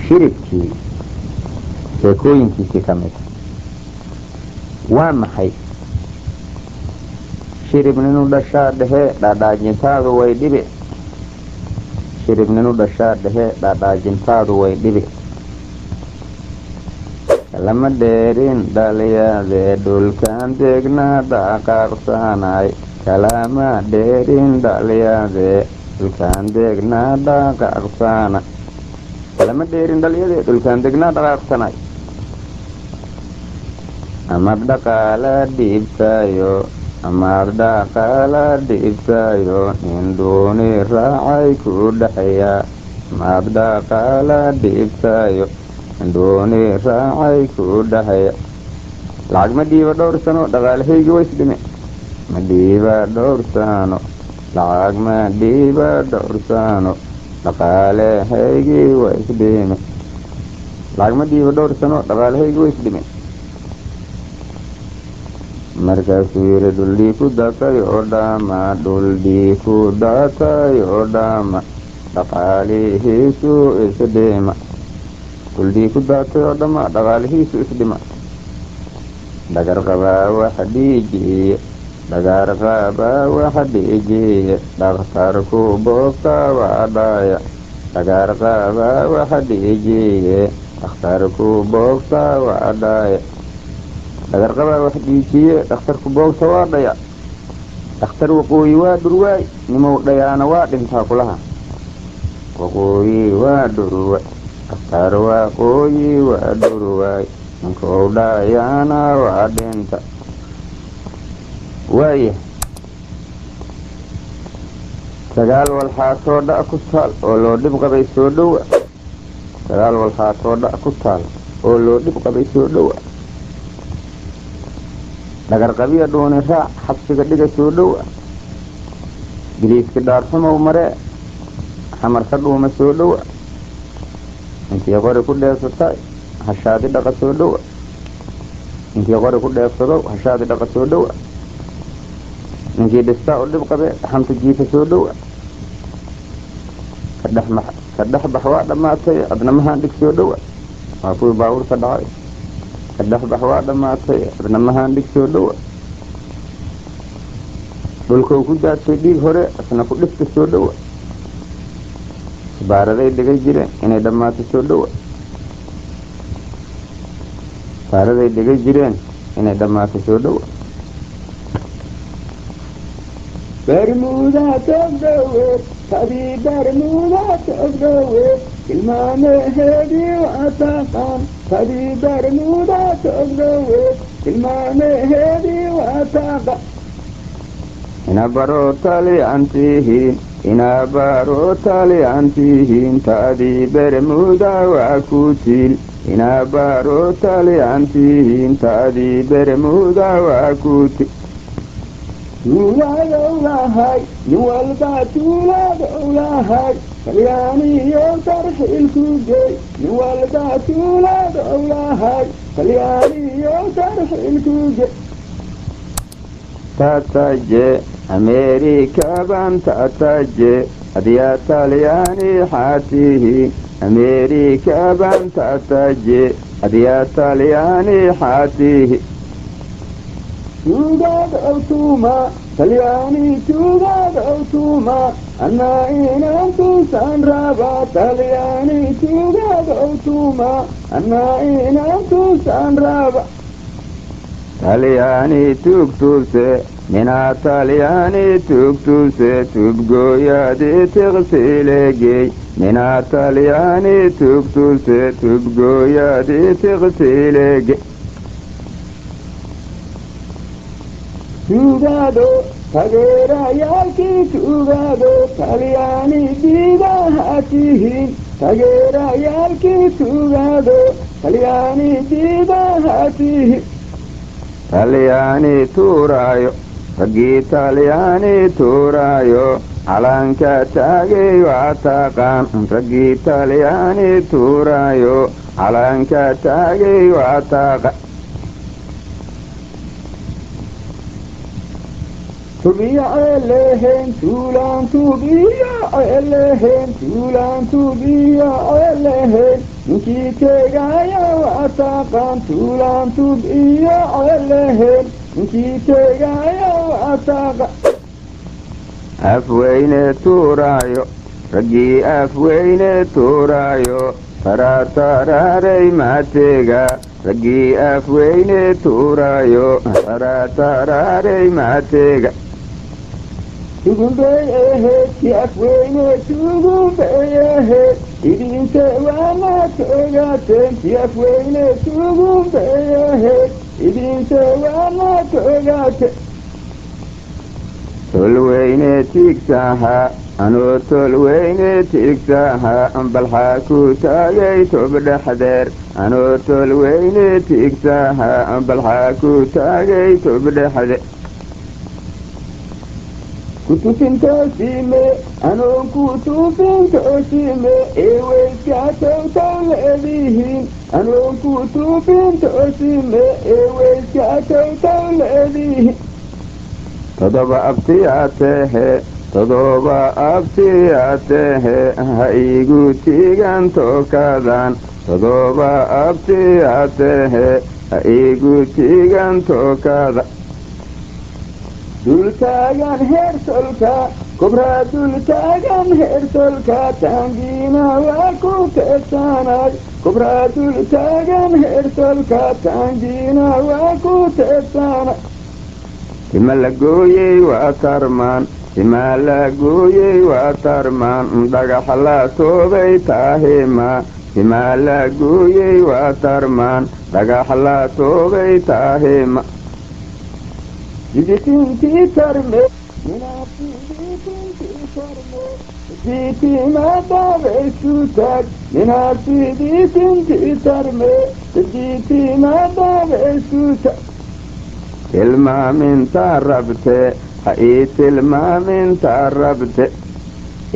shiribkii sheekooyinkiisii ka mid waa maxay shirib ninu dhashaa dhehe dhaadhaajintaadu way dhibi shirib ninu dhashaa dhehe dhaadhaajintaadu way dhibi lama dheerin dhaliyaadee dhulkaan deegnaa dhaqaaqsanay kalama dheerin dhaliyaadee dhulkaan deegnaa dhaqaaqsana kalama dheerin dhaliyaadee dhulkaan deegnaa dhaqaaqsanay amaad dhaqaala dhiibtayo amaad dhaqaala dhiibtayo nin duuni raacay ku dhaxeeya amaad dhaqaala dhiibtayo nin duuni raacay ku dhaxeeya lacag ma dhiiba dhowr sano dhaqaalahaygi ways dhime ma dhiiba dhowr sano lacag ma dhiiba dhowr sano dhaqaalahaygi ways dhime lacag ma dhiiba dhowr sano dhaqaalahaygi ways dhime markaasuu yidhi dhuldhii ku daatay oo dhaama dhuldhii ku daatay oo dhaama dhaqaalihiisu isdhima dhuldhii ku daatay oo dhama dhaqaalihiisu isdhima dhagar qabaa wax dhiijiye dhagar qabaa wax dhiijiye dhakhtarku boogta waa dhaya dhagar qabaa wax dhiijiye dhakhtarku boogta waa dhaya dhagar qabaa wax dhiijiye dhakhtarku boogta waa dhaya dhakhtar waqooyi waa dhurwaay nimow dhayaana waa dhintaa kulaha waqooyi waa dhurwaay dhakhtar waqooyi waa dhurwaay ninkou dhayaana waa dhinta waaya sagaal walxaatoo dha ku taal oo loo dhib qabay soo dhowa sagaal walxaatoo dha ku taal oo loo dhib qabay soo dhowa dhagar qabiya dhuuni raac xabsiga dhiga soo dhowa biliiski dhaarsamow maree xamarka dhuuma soo dhowa intii qori ku dheefsatay hashaadi dhaqa soo dhowa ninkii qori ku dheefsadow hashaadi dhaqa soo dhowa ninkii dhistaa u dhib qabe xamta jiifa soo dhowa ka dhex bax waa dhammaatay adnamahaan dhig soo dhowa waa kuwii baabuurka dhacay ka dhex bax waa dhammaatay adnamahaan dhig soo dhowa dhulkou ku daadsay dhiig hore isna ku dhifta soo dhowa baaraday dhigay jireen inay dhammaato soo dhowa baaraday dhigay jireen inay dhammaato soo dhowa برمودا تبدوي تبي برمودا تبدوي المعنى هدي وأتقان تبي برمودا تبدوي المعنى هدي وأتقان إنا بروتالي أنتيهين إنا بروتالي أنتيهين تادي برمودا وأكوتيل إنا بروتالي أنتيهين تادي برمودا وأكوتيل تولا دولا هاي نوالبا تولا دولا هاي خلياني يوترح الكوجي نوالبا تولا دولا هاي خلياني يوترح الكوجي تاتاجي أمريكا بان تاتاجي أديا تالياني حاتيه أمريكا بان تاتاجي أديا تالياني حاتيه توغاد أوتوما تلياني توغاد أوتوما أنا إنا توسان رابا تلياني توغاد أوتوما أنا إنا توسان رابا تالياني توكتوسي منا تالياني توكتوسي تبقويا دي تغسيلي منا تالياني توكتوسي تبقويا دي تغسيلي توغادو تغيرا يالكي توغادو تلياني ديدا هاتيهين تغيرا يالكي توغادو تلياني ديدا هاتيهين تالياني تورايو رقي تالياني تورايو علانكا تاقي واتاقان رقي تالياني تورايو علانكا تاقي واتاقان تبيع لهن تولان تبيع لهن تولان تبيع لهن lehen ninkii tegaya waataqaan tuulaan tub iyo celehen ninkii tegaya waataqaan afweyne tuuraayo raggii afweyne tuuraayo tarataraaray mateega raggii afweyne tuuraayo tarataraaray mateega tugumbey aheyd ki afweyne tugumbey aheyd idinka waana togaateen ki afweyne tugumbey aheyd idinka waana togaateen tolweyne tigsaha anoo tolweyne tigsaha balxaa ku taagay tobdhexdeer anoo tolweyne tigsaha balxaa ku taagay tobdhexdeer kutufintoosime anoon kutufintoosime eeweyska towtaw leedihiin anoon kutufintoosime eeweyska towtaw leedihiin todoba abtiyaatehe ha iigu tiigan tookadan todoba abtiyaatehe ha iigu tiigan tookada dultaagan heersolka kobraa dultaagan heersolka taangiina waa ku teegsanay kobraa dultaagan heersolka taangiina waa ku teegsanay tima la gooyey waa tarmaan tima la gooyey waa tarmaan dhagax la toobay taahima tima la gooyey waa tarmaan dhagax la toobay taahima siditintii tarme minaafiditintii tarme sidiitiimaadaabeysu taag minaafiditintii tarme sidiitiimaadaabeysu taag tilmaamintaa rabte ha ii tilmaamintaa rabte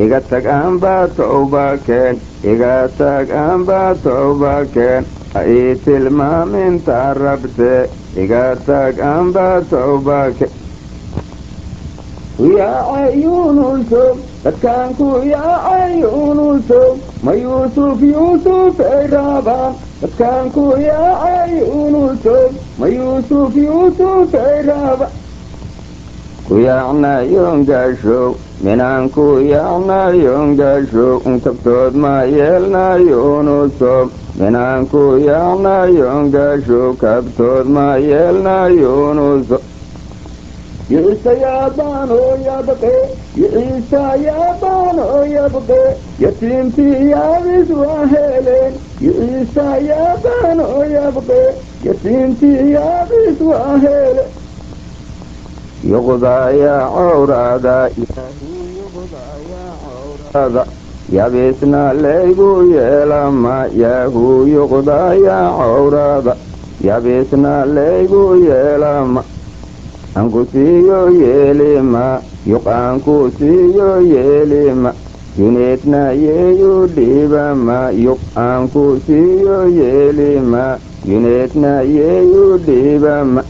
iga tag aanbaa towba keen iga tag aanbaa towba keen ha ii tilmaamintaa rabte iga tag aanbaa towba keen kuyaacayuunulsow dadkaan kuyaacayuunulsow ma yuusuf ay raabaan dadkaan kuyaacayuunulsow ma yuusuf ay raabaan kuyaacnayoongaashow minaan kuyaacnayoongaashow tabtood ma yeelnayuunusow minaan kuyaacnayoongaashow kabtood ma yeelnayuunusow يعيسى يابانو يبقي يعيسى يابانو يبقي يتيمتي يابس وهلين يعيسى يابانو يبقي يتيمتي يابس وهلين يغضى يا عورادا يغضى يا عورادا يابسنا ليبو يلما ياهو يغضى يا عورادا يابسنا ليبو يلما anku siiyo yeelima yuqaanku siiyo yeelima yuneetna yeeyu dhiibama yuqaanku siiyo yeelima yuneetna yeeyu dhiibama